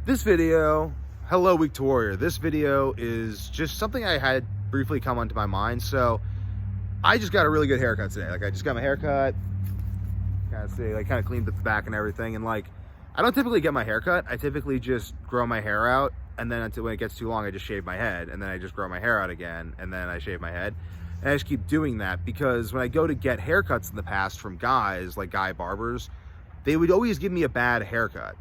This video, hello Week to Warrior. This video is just something I had briefly come onto my mind. So I just got a really good haircut today. Like I just got my haircut, kind of cleaned up the back and everything. And like, I don't typically get my haircut. I typically just grow my hair out. And then until when it gets too long, I just shave my head. And then I just grow my hair out again. And then I shave my head. And I just keep doing that because when I go to get haircuts in the past from guys, like guy barbers, they would always give me a bad haircut.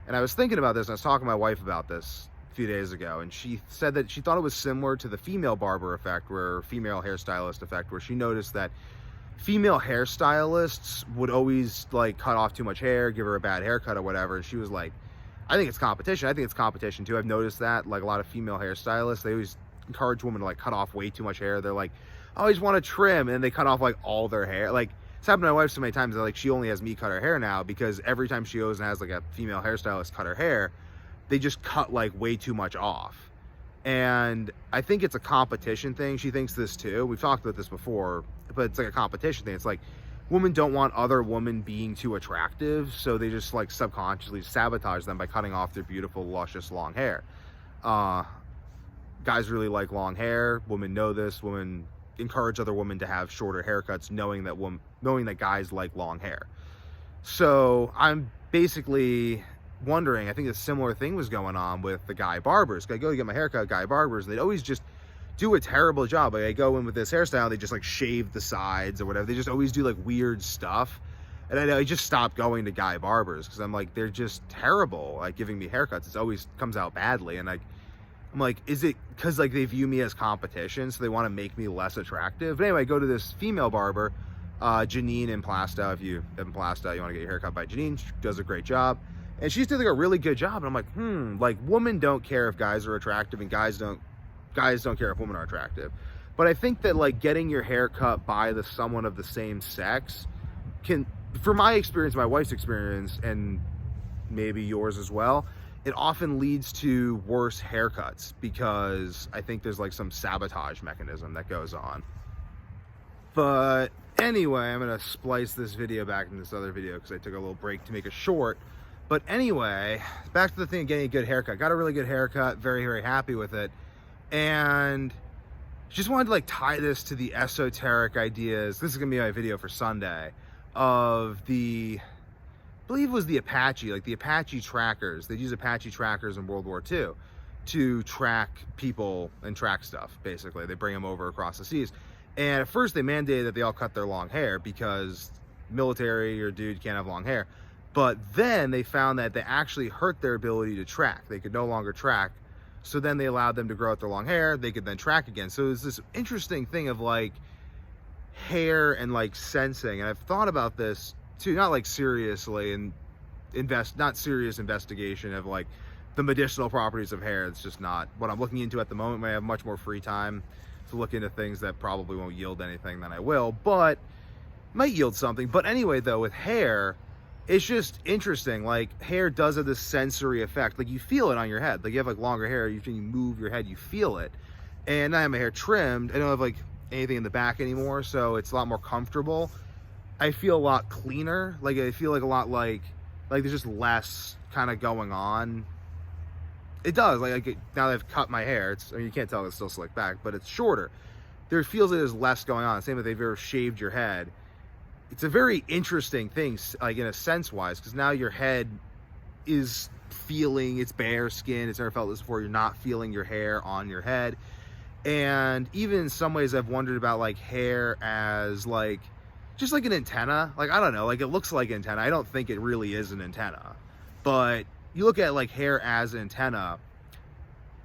And I was thinking about this, and I was talking to my wife about this a few days ago, and she said that she thought it was similar to the female barber effect, or female hairstylist effect, where she noticed that female hairstylists would always like cut off too much hair, give her a bad haircut or whatever. And she was like, I think it's competition. I think it's competition too. I've noticed that like a lot of female hairstylists, they always encourage women to like cut off way too much hair. They're like, I always want to trim, and they cut off like all their hair. Like, it's happened to my wife so many times that like she only has me cut her hair now, because every time she goes and has like a female hairstylist cut her hair, they just cut like way too much off. And I think it's a competition thing. She thinks this too. We've talked about this before, but it's like a competition thing. It's like women don't want other women being too attractive, so they just like subconsciously sabotage them by cutting off their beautiful, luscious long hair. Guys really like long hair. Women know this. Women encourage other women to have shorter haircuts, knowing that guys like long hair. So I'm basically wondering, I think a similar thing was going on with the guy barbers. I go to get my haircut, guy barbers, and they'd always just do a terrible job. Like I go in with this hairstyle, they just like shave the sides or whatever. They just always do like weird stuff. And I just stopped going to guy barbers because I'm like, they're just terrible at giving me haircuts. It always comes out badly. And I'm like, is it because like they view me as competition, so they want to make me less attractive? But anyway, I go to this female barber, Janine in Plasta. If you live in Plasta, you want to get your haircut by Janine. She does a great job, and she's doing like a really good job. And I'm like, like women don't care if guys are attractive, and guys don't care if women are attractive. But I think that like getting your hair cut by someone of the same sex can, from my experience, my wife's experience, and maybe yours as well, it often leads to worse haircuts, because I think there's like some sabotage mechanism that goes on. But anyway, I'm gonna splice this video back in this other video because I took a little break to make it short. But anyway, back to the thing of getting a good haircut. Got a really good haircut, very, very happy with it. And just wanted to like tie this to the esoteric ideas. This is gonna be my video for Sunday of I believe it was the Apache, like the Apache trackers. They'd use Apache trackers in World War II to track people and track stuff, basically. They bring them over across the seas. And at first they mandated that they all cut their long hair because military or dude can't have long hair. But then they found that they actually hurt their ability to track. They could no longer track. So then they allowed them to grow out their long hair. They could then track again. So it was this interesting thing of like hair and like sensing. And I've thought about this too, not like seriously and not serious investigation of like the medicinal properties of hair. It's just not what I'm looking into at the moment. I have much more free time to look into things that probably won't yield anything than I will, but might yield something. But anyway, though, with hair, it's just interesting. Like hair does have this sensory effect. Like you feel it on your head. Like you have like longer hair, you move your head, you feel it. And I have my hair trimmed. I don't have like anything in the back anymore, so it's a lot more comfortable. I feel a lot cleaner. Like I feel like a lot like there's just less kind of going on. It does. Like now that I've cut my hair, I mean, you can't tell it's still slicked back, but it's shorter. There feels like there's less going on. Same if they've ever shaved your head. It's a very interesting thing, like in a sense wise, because now your head is feeling its bare skin. It's never felt this before. You're not feeling your hair on your head. And even in some ways I've wondered about like hair as like just like an antenna. Like, I don't know, like it looks like an antenna. I don't think it really is an antenna. But you look at like hair as an antenna,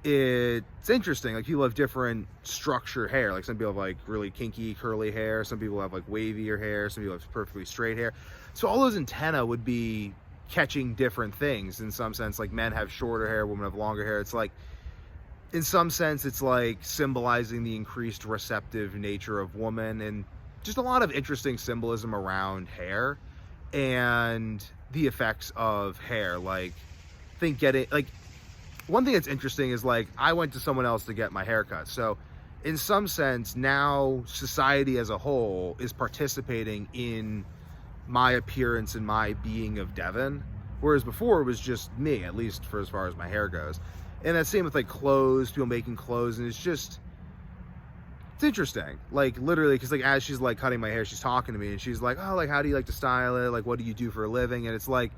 it's interesting. Like people have different structure hair. Like some people have like really kinky, curly hair. Some people have like wavier hair. Some people have perfectly straight hair. So all those antennae would be catching different things in some sense. Like men have shorter hair, women have longer hair. It's like, in some sense, it's like symbolizing the increased receptive nature of woman, and just a lot of interesting symbolism around hair and the effects of hair. Like, one thing that's interesting is like, I went to someone else to get my haircut. So in some sense, now society as a whole is participating in my appearance and my being of Devin. Whereas before it was just me, at least for as far as my hair goes. And that same with like clothes, people making clothes, and it's interesting. Like literally, because like as she's like cutting my hair, she's talking to me and she's like, oh, like how do you like to style it? Like what do you do for a living? And it's like,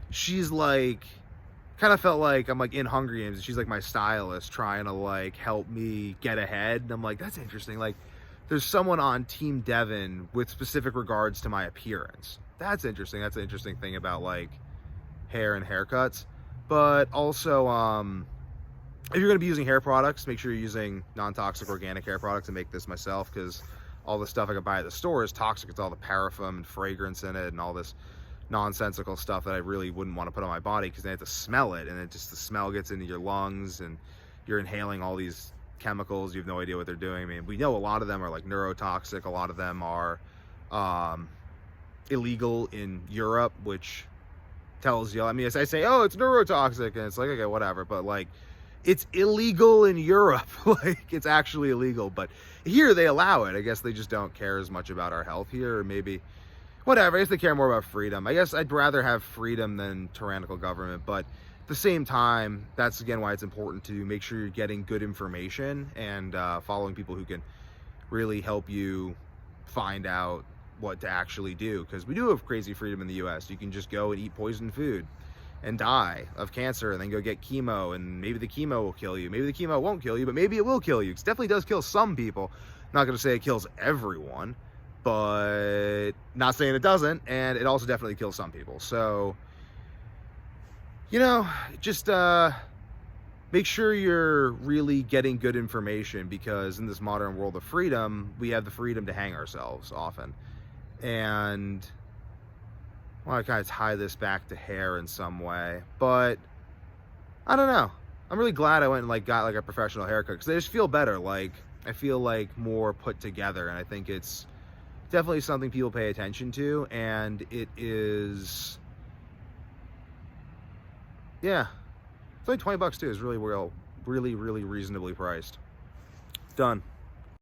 she's like, kind of felt like I'm like in Hunger Games and she's like my stylist trying to like help me get ahead. And I'm like, that's interesting. Like there's someone on Team Devin with specific regards to my appearance. That's interesting. That's an interesting thing about like hair and haircuts. But also, if you're going to be using hair products, make sure you're using non-toxic organic hair products. I make this myself because all the stuff I can buy at the store is toxic. It's all the paraffin and fragrance in it and all this nonsensical stuff that I really wouldn't want to put on my body, because I have to smell it, and it just, the smell gets into your lungs and you're inhaling all these chemicals. You have no idea what they're doing. I mean, we know a lot of them are like neurotoxic. A lot of them are illegal in Europe, which tells you, I mean, as I say, oh, it's neurotoxic, and it's like, okay, whatever, but like, it's illegal in Europe. Like, it's actually illegal, but here they allow it. I guess they just don't care as much about our health here, or maybe whatever. I guess they care more about freedom. I guess I'd rather have freedom than tyrannical government, but at the same time, that's again why it's important to make sure you're getting good information and following people who can really help you find out what to actually do, because we do have crazy freedom in the US. You can just go and eat poisoned food and die of cancer and then go get chemo, and maybe the chemo will kill you, maybe the chemo won't kill you, but maybe it will kill you. It definitely does kill some people. I'm not going to say it kills everyone, but not saying it doesn't, and it also definitely kills some people. So, you know, just make sure you're really getting good information, because in this modern world of freedom, we have the freedom to hang ourselves often. And I want to kind of tie this back to hair in some way, but I don't know. I'm really glad I went and like got like a professional haircut, because I just feel better. Like I feel like more put together, and I think it's definitely something people pay attention to, and it is, yeah, it's only $20 too. It's really reasonably priced. Done.